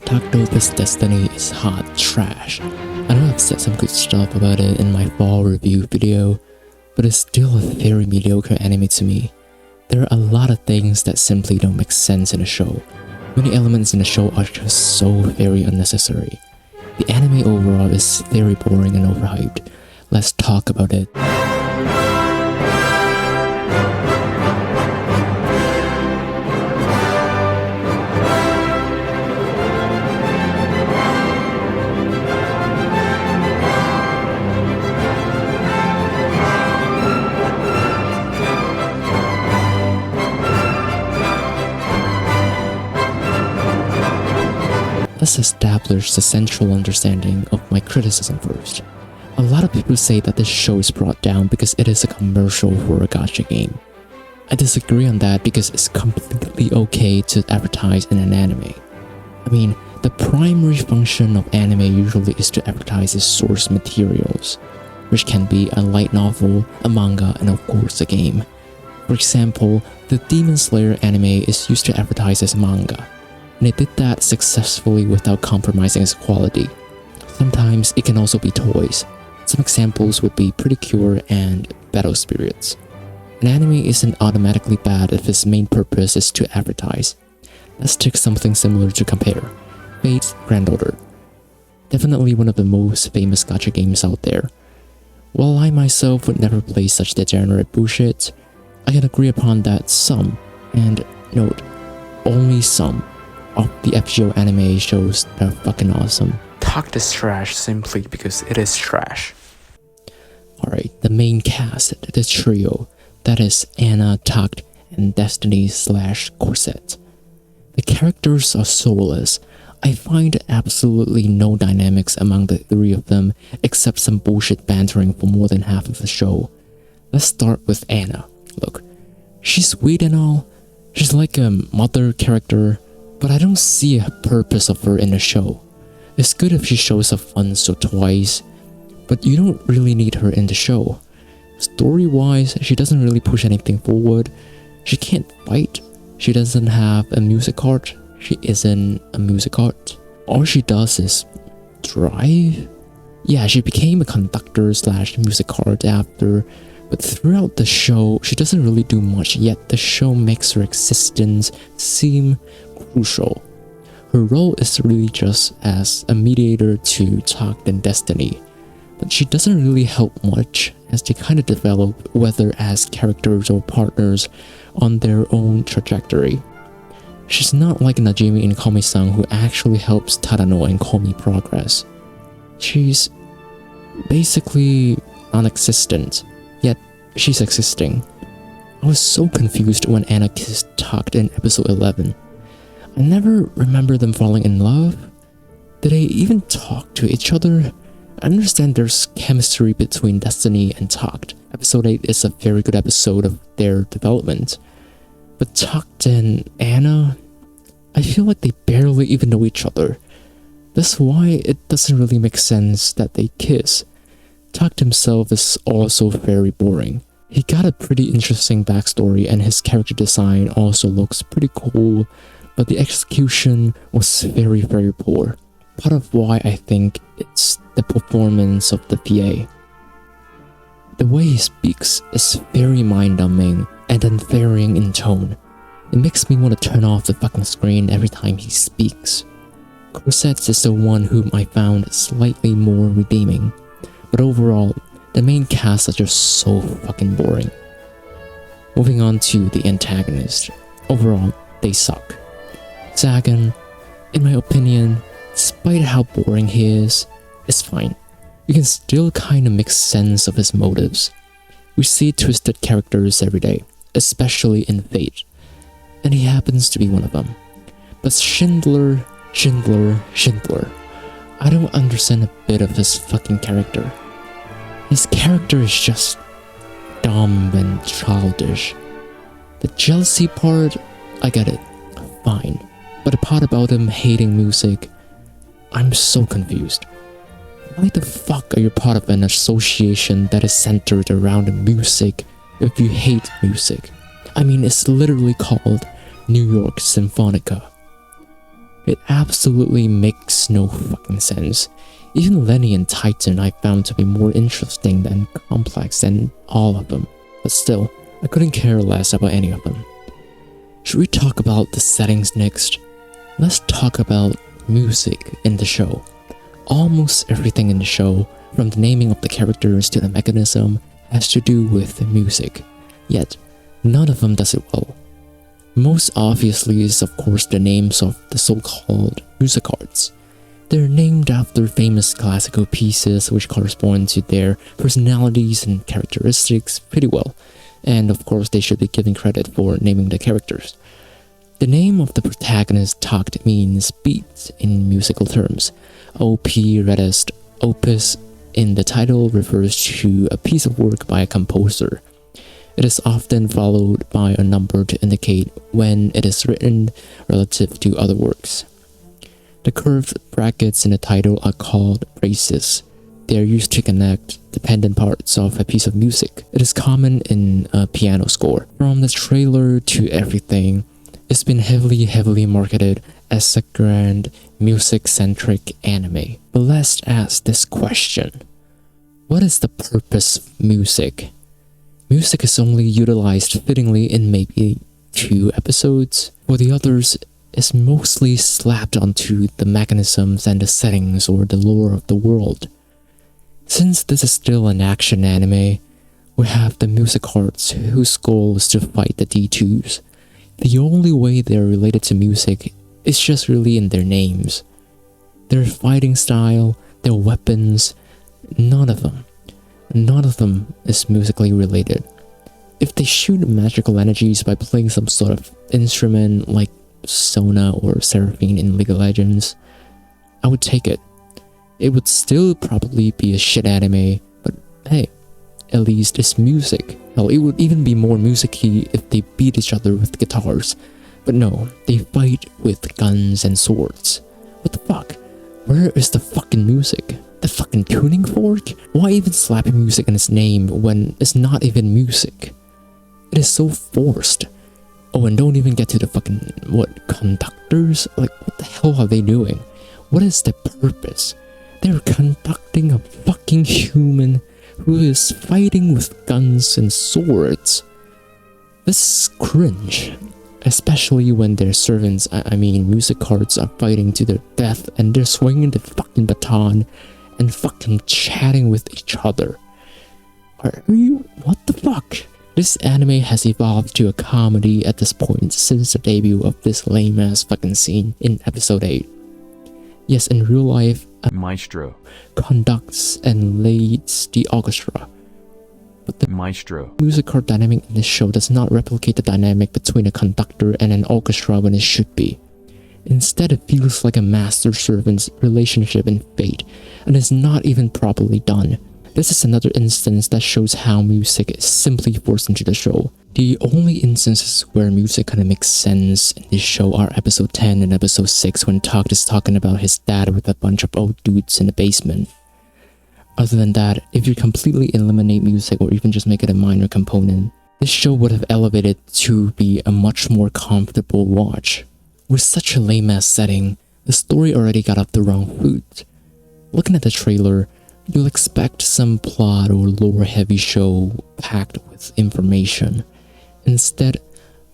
Takt Op's Destiny is hot trash. I know I've said some good stuff about it in my fall review video, but it's still a very mediocre anime to me. There are a lot of things that simply don't make sense in the show. Many elements in the show are just so very unnecessary. The anime overall is very boring and overhyped. Let's talk about it. Let's establish the central understanding of my criticism first. A lot of people say that this show is brought down because it is a commercial for a gacha game. I disagree on that because it's completely okay to advertise in an anime. I mean, the primary function of anime usually is to advertise its source materials, which can be a light novel, a manga, and of course a game. For example, the Demon Slayer anime is used to advertise as manga, and it did that successfully without compromising its quality. Sometimes it can also be toys. Some examples would be Pretty Cure and Battle Spirits. An anime isn't automatically bad if its main purpose is to advertise. Let's take something similar to compare. Fate's Granddaughter. Definitely one of the most famous gacha games out there. While I myself would never play such degenerate bullshit, I can agree upon that some, and note, only some, of the FGO anime shows that are fucking awesome. Takt is trash simply because it is trash. Alright, the main cast, the trio, that is Anna, Takt, and Destiny/Corset. The characters are soulless. I find absolutely no dynamics among the three of them except some bullshit bantering for more than half of the show. Let's start with Anna. Look, she's sweet and all, she's like a mother character, but I don't see a purpose of her in the show. It's good if she shows up once or twice, but you don't really need her in the show. Story-wise, she doesn't really push anything forward. She can't fight. She doesn't have a music art. She isn't a music art. All she does is drive? Yeah, she became a conductor/music art after, but throughout the show, she doesn't really do much, yet the show makes her existence seem crucial. Her role is really just as a mediator to Takt and Destiny, but she doesn't really help much as they kind of develop whether as characters or partners on their own trajectory. She's not like Najimi in Komi-san who actually helps Tadano and Komi progress. She's basically non-existent, yet she's existing. I was so confused when Anna kissed Takt in episode 11. I never remember them falling in love. Did they even talk to each other? I understand there's chemistry between Destiny and Takt. Episode 8 is a very good episode of their development. But Takt and Anna, I feel like they barely even know each other. That's why it doesn't really make sense that they kiss. Takt himself is also very boring. He got a pretty interesting backstory and his character design also looks pretty cool, but the execution was very poor. Part of why I think it's the performance of the PA. The way he speaks is very mind-numbing and unvarying in tone. It makes me want to turn off the fucking screen every time he speaks. Corset is the one whom I found slightly more redeeming, but overall, the main cast are just so fucking boring. Moving on to the antagonist. Overall, they suck. Sagan, in my opinion, despite how boring he is fine. You can still kinda make sense of his motives. We see twisted characters every day, especially in Fate, and he happens to be one of them. But Schindler, I don't understand a bit of his fucking character. His character is just dumb and childish. The jealousy part, I get it, fine. But the part about him hating music, I'm so confused. Why the fuck are you part of an association that is centered around music if you hate music? I mean, it's literally called New York Symphonica. It absolutely makes no fucking sense. Even Lenny and Titan I found to be more interesting and complex than all of them, but still, I couldn't care less about any of them. Should we talk about the settings next? Let's talk about music in the show. Almost everything in the show, from the naming of the characters to the mechanism, has to do with music, yet none of them does it well. Most obviously is of course the names of the so-called music cards. They're named after famous classical pieces which correspond to their personalities and characteristics pretty well, and of course they should be given credit for naming the characters. The name of the protagonist Takt means beat in musical terms. OP read as opus in the title refers to a piece of work by a composer. It is often followed by a number to indicate when it is written relative to other works. The curved brackets in the title are called braces. They are used to connect dependent parts of a piece of music. It is common in a piano score. From the trailer to everything, it's been heavily marketed as a grand music-centric anime. But let's ask this question. What is the purpose of music? Music is only utilized fittingly in maybe 2 episodes. For the others, it's mostly slapped onto the mechanisms and the settings or the lore of the world. Since this is still an action anime, we have the music cards whose goal is to fight the D2s. The only way they're related to music is just really in their names. Their fighting style, their weapons, none of them is musically related. If they shoot magical energies by playing some sort of instrument like Sona or Seraphine in League of Legends, I would take it. It would still probably be a shit anime, but hey, at least it's music. Hell, it would even be more music-y if they beat each other with guitars. But no, they fight with guns and swords. What the fuck? Where is the fucking music? The fucking tuning fork? Why even slap music in its name when it's not even music? It is so forced. Oh, and don't even get to the fucking, conductors? Like, what the hell are they doing? What is their purpose? They're conducting a fucking human who is fighting with guns and swords. This is cringe. Especially when their servants, music cards, are fighting to their death and they're swinging the fucking baton and fucking chatting with each other. Are you? What the fuck? This anime has evolved to a comedy at this point since the debut of this lame ass fucking scene in episode 8. Yes, in real life, a maestro conducts and leads the orchestra. But the music card dynamic in this show does not replicate the dynamic between a conductor and an orchestra when it should be. Instead, it feels like a master-servant's relationship in Fate, and is not even properly done. This is another instance that shows how music is simply forced into the show. The only instances where music kind of makes sense in this show are episode 10 and episode 6 when Takt is talking about his dad with a bunch of old dudes in the basement. Other than that, if you completely eliminate music or even just make it a minor component, this show would have elevated to be a much more comfortable watch. With such a lame-ass setting, the story already got off the wrong foot. Looking at the trailer, you'll expect some plot or lore-heavy show packed with information. Instead,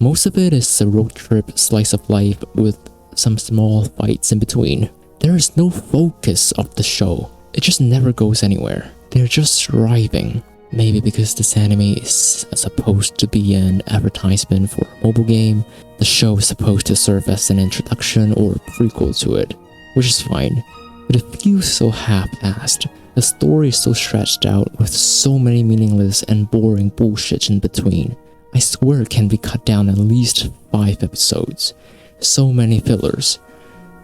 most of it is a road trip slice of life with some small fights in between. There is no focus of the show. It just never goes anywhere. They're just striving. Maybe because this anime is supposed to be an advertisement for a mobile game, the show is supposed to serve as an introduction or prequel to it, which is fine, but it feels so half-assed. The story is so stretched out with so many meaningless and boring bullshit in between. I swear it can be cut down at least 5 episodes. So many fillers.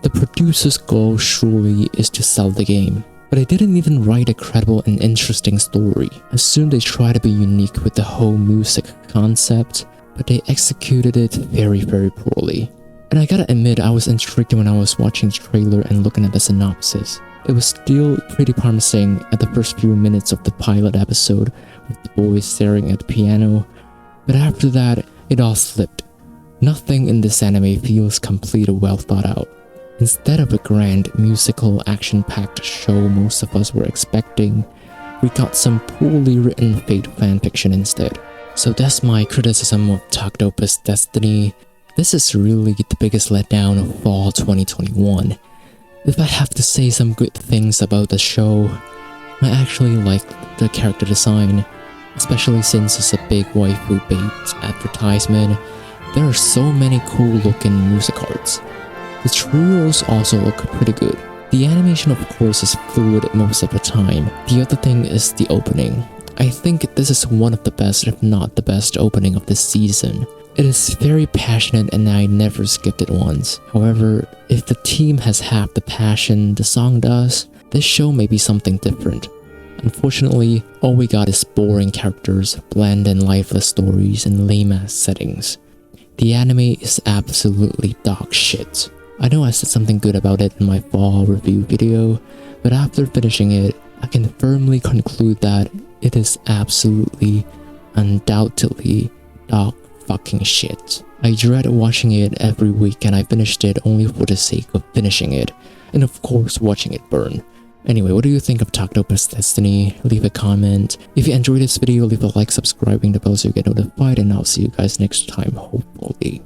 The producer's goal surely is to sell the game. But they didn't even write a credible and interesting story. I assume they try to be unique with the whole music concept, but they executed it very poorly. And I gotta admit, I was intrigued when I was watching the trailer and looking at the synopsis. It was still pretty promising at the first few minutes of the pilot episode, with the boys staring at the piano, but after that, it all slipped. Nothing in this anime feels complete or well thought out. Instead of a grand musical action-packed show most of us were expecting, we got some poorly written Fate fanfiction instead. So that's my criticism of Takt Op's Destiny. This is really the biggest letdown of fall 2021. If I have to say some good things about the show, I actually like the character design, especially since it's a big waifu-based advertisement. There are so many cool looking music arts. The trios also look pretty good. The animation of course is fluid most of the time. The other thing is the opening. I think this is one of the best, if not the best opening of this season. It is very passionate and I never skipped it once. However, if the team has half the passion the song does, this show may be something different. Unfortunately, all we got is boring characters, bland and lifeless stories, and lame-ass settings. The anime is absolutely dog shit. I know I said something good about it in my fall review video, but after finishing it, I can firmly conclude that it is absolutely, undoubtedly dog fucking shit. I dread watching it every week and I finished it only for the sake of finishing it, and of course watching it burn. Anyway, what do you think of Takt Op's Destiny? Leave a comment. If you enjoyed this video, leave a like, subscribing the bell so you get notified, and I'll see you guys next time, hopefully.